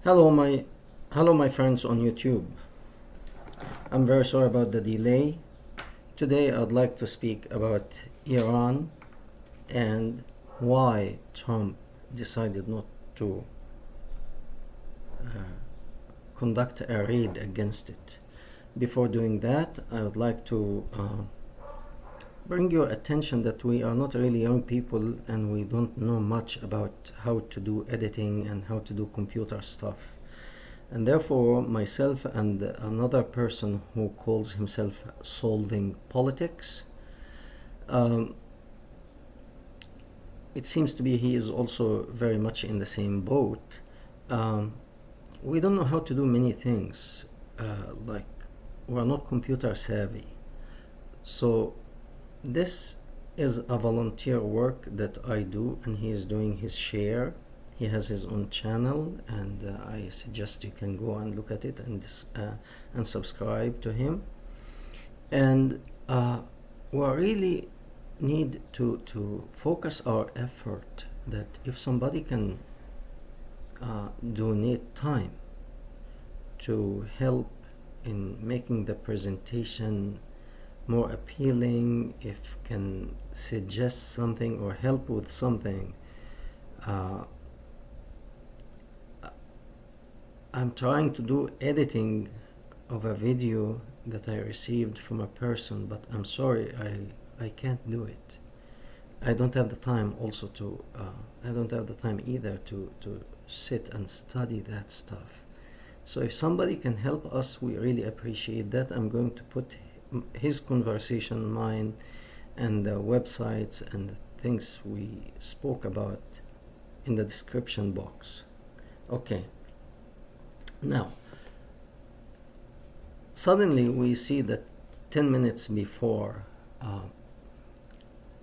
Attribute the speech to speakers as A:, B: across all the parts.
A: Hello my hello my friends on YouTube. I'm very sorry about the delay. Today I'd like to speak about Iran and why Trump decided not to conduct a raid against it. Before doing that, I would like to bring your attention that we are not really young people and we don't know much about how to do editing and how to do computer stuff. And therefore, myself and another person who calls himself Solving Politics, um, it seems to be he is also very much in the same boat. Um, we don't know how to do many things, like we're not computer savvy. So this is a volunteer work that I do, and he is doing his share. He has his own channel, and I suggest you can go and look at it and subscribe to him. And we really need to focus our effort that if somebody can donate time to help in making the presentation more appealing, if can suggest something or help with something. I'm trying to do editing of a video that I received from a person, but I'm sorry, I can't do it. I don't have the time also to, I don't have the time either to sit and study that stuff. So if somebody can help us, we really appreciate that. I'm going to put his conversation, mine, and the websites and the things we spoke about in the description box. Okay. Now, suddenly we see that 10 minutes before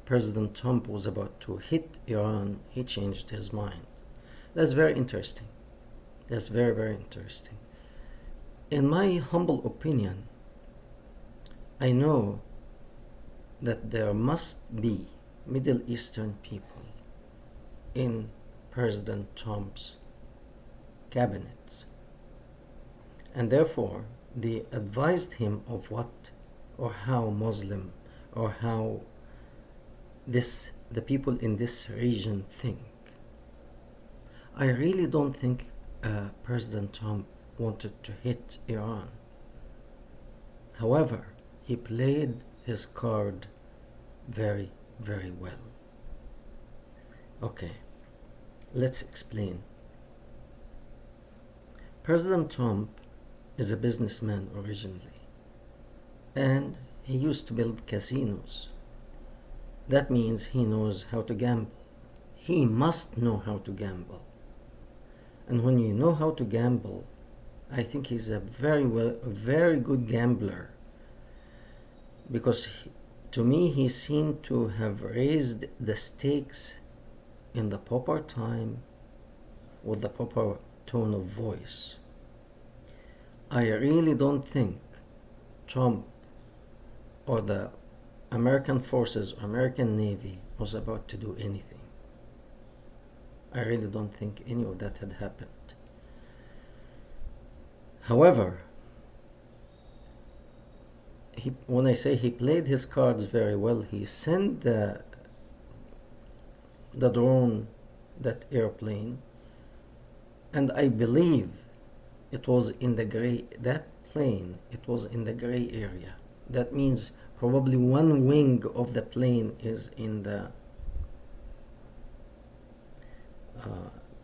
A: President Trump was about to hit Iran, he changed his mind. That's very interesting. That's very, very interesting. In my humble opinion, I know that there must be Middle Eastern people in President Trump's cabinet. And therefore, they advised him of what or how Muslim or how the people in this region think. I really don't think President Trump wanted to hit Iran. However, he played his card very, very well. Okay, let's explain. President Trump is a businessman originally, and he used to build casinos. That means he knows how to gamble. He must know how to gamble. And when you know how to gamble, I think he's a very good gambler, because to me he seemed to have raised the stakes in the proper time with the proper tone of voice. I really don't think Trump or the American forces or American Navy was about to do anything. I really don't think any of that had happened. However, when I say he played his cards very well, he sent the drone, that airplane, and I believe it was in the gray, that plane, it was in the gray area. That means probably one wing of the plane is in the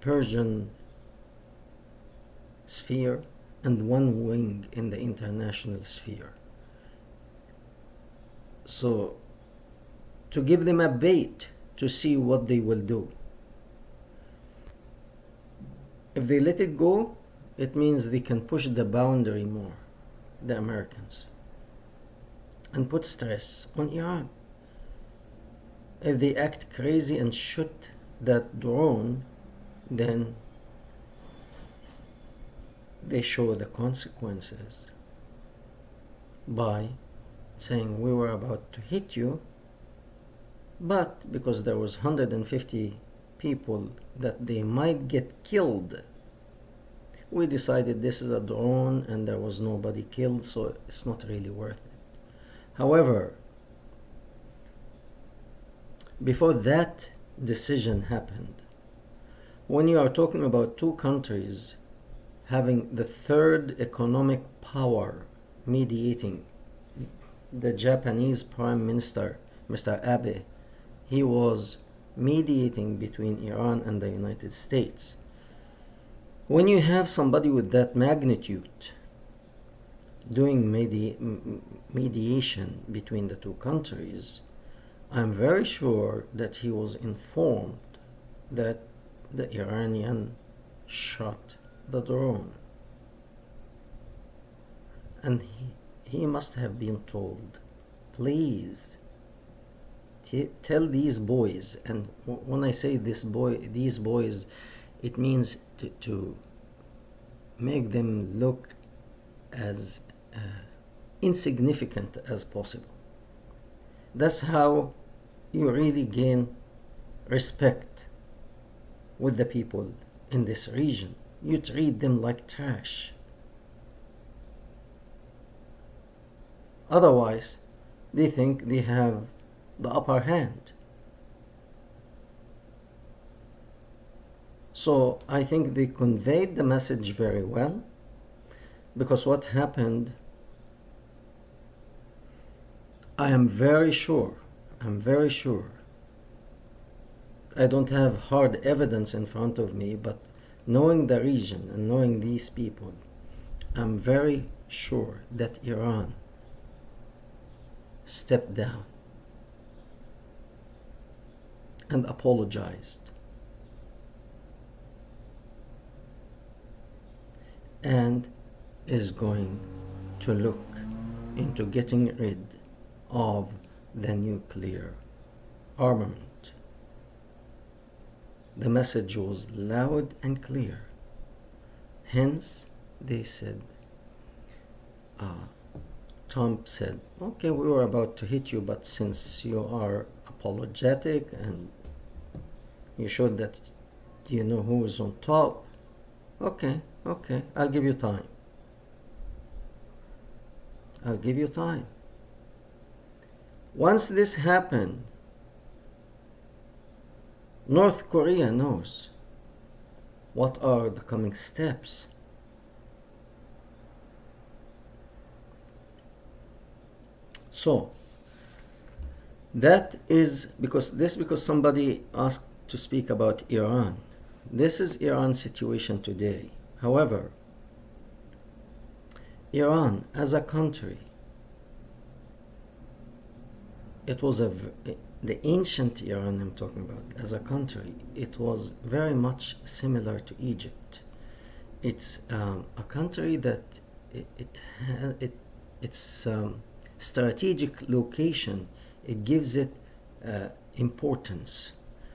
A: Persian sphere and one wing in the international sphere. So, to give them a bait to see what they will do. If they let it go, it means they can push the boundary more, the Americans, and put stress on Iran. If they act crazy and shoot that drone, then they show the consequences by saying we were about to hit you, but because there was 150 people that they might get killed we decided this is a drone and there was nobody killed, so it's not really worth it. However, before that decision happened, when you are talking about two countries having the third economic power mediating, the Japanese Prime Minister, Mr. Abe, he was mediating between Iran and the United States. When you have somebody with that magnitude doing mediation between the two countries, I'm very sure that he was informed that the Iranian shot the drone. And he must have been told, please tell these boys, and when I say these boys, it means to make them look as insignificant as possible. That's how you really gain respect with the people in this region. You treat them like trash. Otherwise, they think they have the upper hand. So I think they conveyed the message very well, because what happened, I'm very sure, I don't have hard evidence in front of me, but knowing the region and knowing these people, I'm very sure that Iran stepped down and apologized and is going to look into getting rid of the nuclear armament. The message was loud and clear. Hence, they said, Trump said, okay, we were about to hit you, but since you are apologetic and you showed that you know who is on top, okay, I'll give you time. Once this happened, North Korea knows what are the coming steps. So that is because somebody asked to speak about Iran. This is Iran's situation today. However, Iran as a country, it was the ancient Iran I'm talking about, as a country, it was very much similar to Egypt. It's a country that its strategic location, it gives it importance.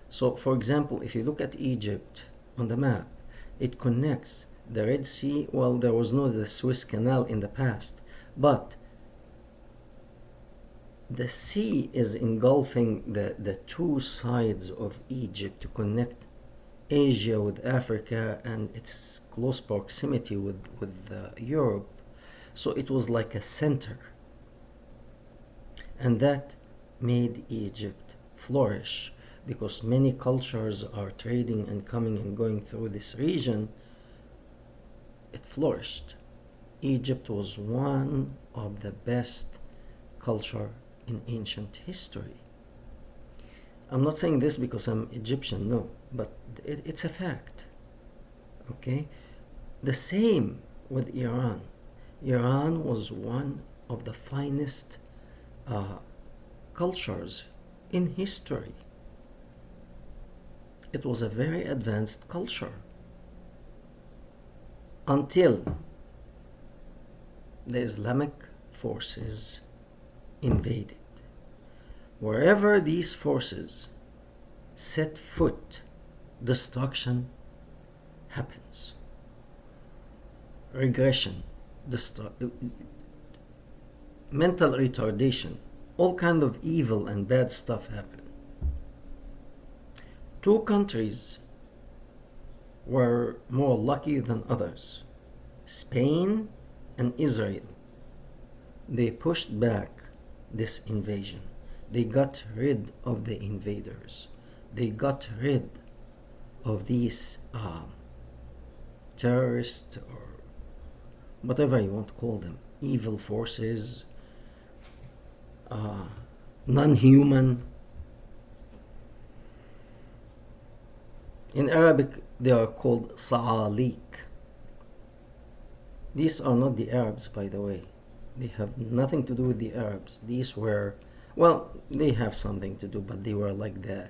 A: So, for example, if you look at Egypt on the map, it connects the Red Sea. Well, there was no the Suez Canal in the past, but the sea is engulfing the two sides of Egypt to connect Asia with Africa and its close proximity with Europe. So it was like a center. And that made Egypt flourish, because many cultures are trading and coming and going through this region. It flourished. Egypt was one of the best culture in ancient history. I'm not saying this because I'm Egyptian, no, but it's a fact. Okay? The same with Iran. Iran was one of the finest cultures in history. It was a very advanced culture until the Islamic forces invaded. Wherever these forces set foot, destruction happens. Regression, mental retardation, all kind of evil and bad stuff happen. Two countries were more lucky than others. Spain and Israel, they pushed back this invasion. They got rid of the invaders. They got rid of these terrorists, or whatever you want to call them, evil forces, non-human. In Arabic, they are called Sa'alik. These are not the Arabs, by the way. They have nothing to do with the Arabs. These were, well, they have something to do, but they were like the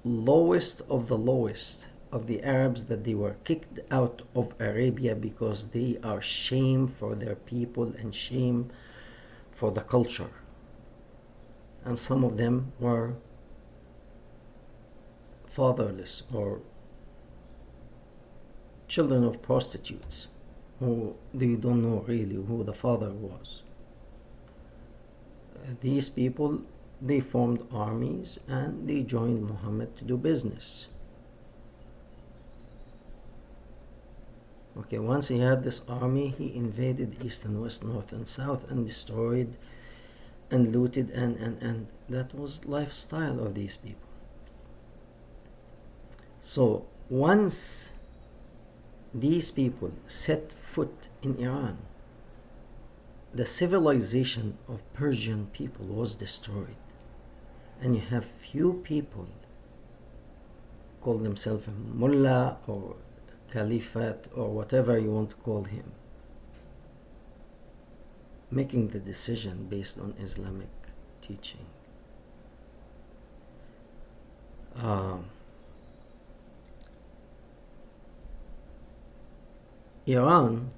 A: lowest of the lowest of the Arabs, that they were kicked out of Arabia because they are shame for their people and shame for the culture. And some of them were fatherless, or children of prostitutes, who they don't know really who the father was. These people, they formed armies and they joined Muhammad to do business. Okay, once he had this army, he invaded east and west, north and south, and destroyed and looted, and that was lifestyle of these people. So once these people set foot in Iran, the civilization of Persian people was destroyed. And you have few people call themselves mullah or caliphate or whatever you want to call him, making the decision based on Islamic teaching. Iran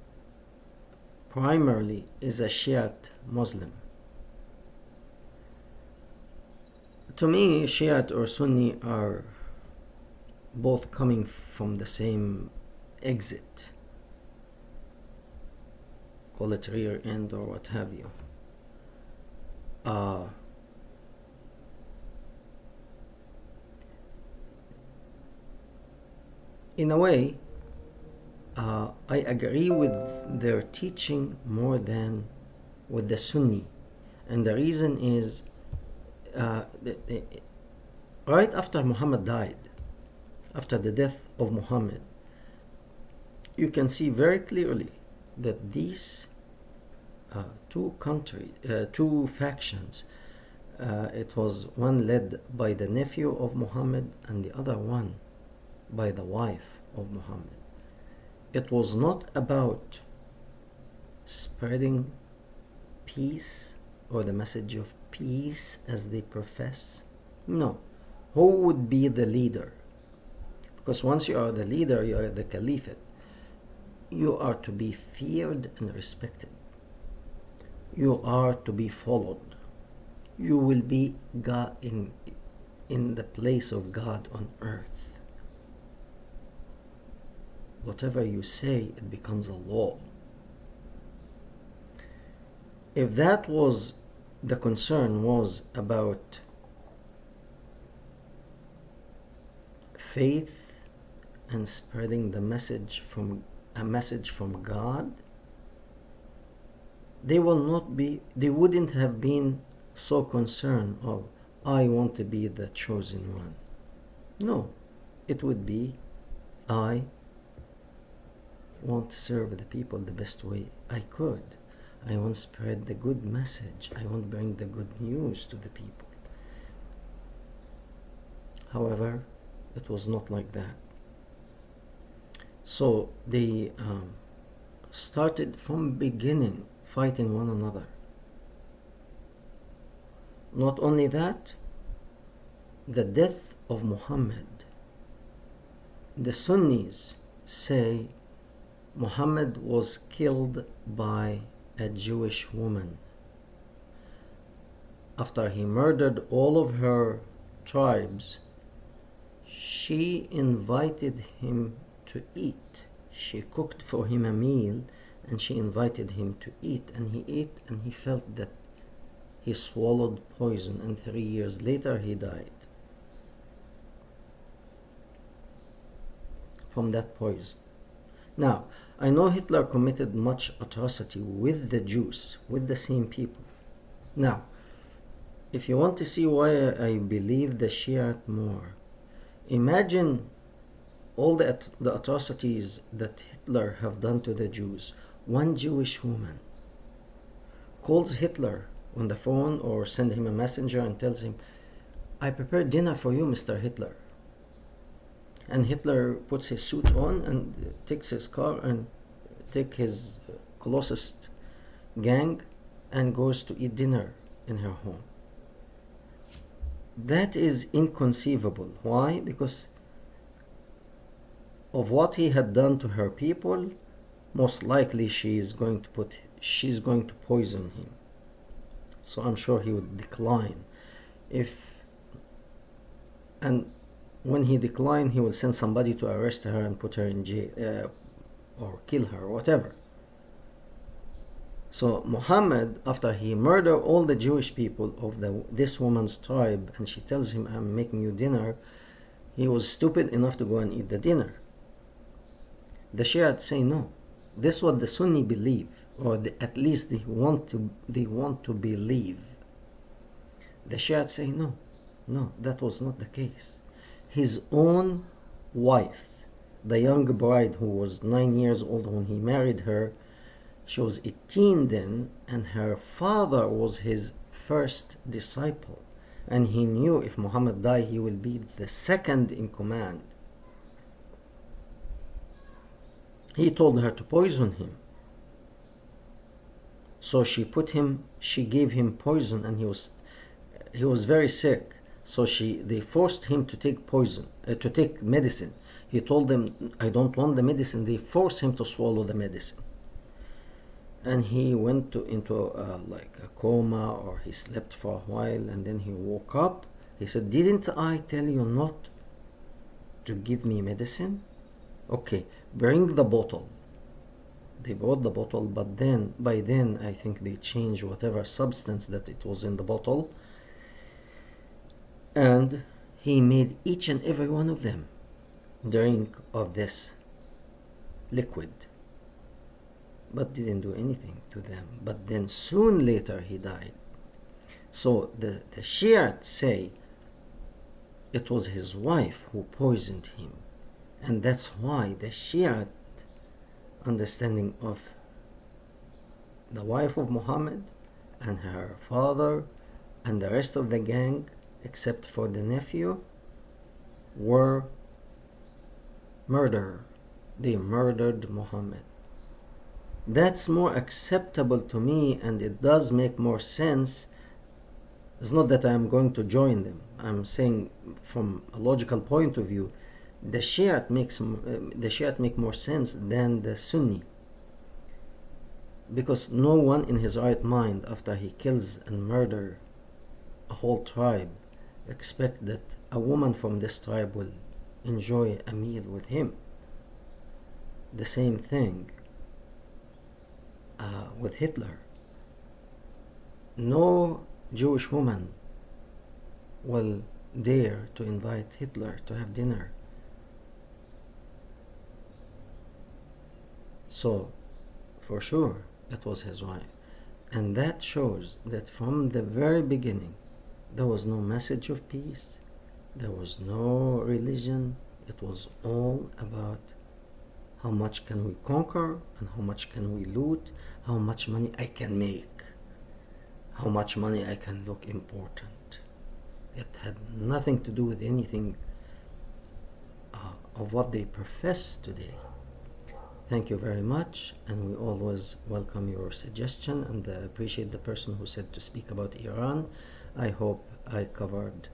A: primarily is a Shiite Muslim. To me, Shiite or Sunni are both coming from the same exit, call it rear end or what have you. In a way, I agree with their teaching more than with the Sunni, and the reason is right after Muhammad died, after the death of Muhammad, you can see very clearly that these two factions, it was one led by the nephew of Muhammad and the other one by the wife of Muhammad. It was not about spreading peace or the message of peace as they profess. No. Who would be the leader? Because once you are the leader, you are the caliphate. You are to be feared and respected. You are to be followed. You will be God in the place of God on earth. Whatever you say, it becomes a law. If that was the concern, was about faith and spreading the message from God, they wouldn't have been so concerned of, I want to be the chosen one. No, it would be, I want to serve the people the best way I could. I want to spread the good message. I want to bring the good news to the people. However, it was not like that. So they started from beginning fighting one another. Not only that, the death of Muhammad, the Sunnis say Muhammad was killed by a Jewish woman. After he murdered all of her tribes, she invited him to eat. She cooked for him a meal and she invited him to eat, and he ate, and he felt that he swallowed poison, and 3 years later he died from that poison. Now, I know Hitler committed much atrocity with the Jews, with the same people. Now, if you want to see why I believe the Shiite more, imagine all the atrocities that Hitler have done to the Jews. One Jewish woman calls Hitler on the phone or send him a messenger and tells him, I prepared dinner for you, Mr. Hitler. And Hitler puts his suit on and takes his car and take his closest gang and goes to eat dinner in her home. That is inconceivable. Why? Because of what he had done to her people. Most likely she's going to poison him. So I'm sure he would decline. And when he declined, he would send somebody to arrest her and put her in jail, or kill her, or whatever. So Muhammad, after he murdered all the Jewish people of this woman's tribe, and she tells him, I'm making you dinner, he was stupid enough to go and eat the dinner. The Shiites say no. This is what the Sunni believe, or at least they want to believe. The Shiites say no, that was not the case. His own wife, the young bride who was 9 years old when he married her, she was 18 then, and her father was his first disciple. And he knew if Muhammad died, he will be the second in command. He told her to poison him. So she gave him poison, and he was very sick. So they forced him to take to take medicine. He told them, I don't want the medicine. They forced him to swallow the medicine. And he went into like a coma, or he slept for a while, and then he woke up. He said, didn't I tell you not to give me medicine? Okay, bring the bottle. They brought the bottle, but by then I think they changed whatever substance that it was in the bottle, and he made each and every one of them drink of this liquid, but didn't do anything to them. But then soon later he died. So the Shiites say it was his wife who poisoned him, and that's why the Shiite understanding of the wife of Muhammad and her father and the rest of the gang, except for the nephew, were murder. They murdered Muhammad. That's more acceptable to me, and it does make more sense. It's not that I'm going to join them. I'm saying from a logical point of view, the Shiite make more sense than the Sunni, because no one in his right mind, after he kills and murders a whole tribe, expect that a woman from this tribe will enjoy a meal with him. The same thing with Hitler. No Jewish woman will dare to invite Hitler to have dinner. So, for sure, it was his wife. And that shows that from the very beginning, there was no message of peace, there was no religion. It was all about how much can we conquer and how much can we loot, how much money I can make, how much money I can look important. It had nothing to do with anything of what they profess today. Thank you very much, and we always welcome your suggestion, and appreciate the person who said to speak about Iran. I hope I covered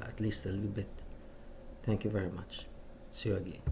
A: at least a little bit. Thank you very much. See you again.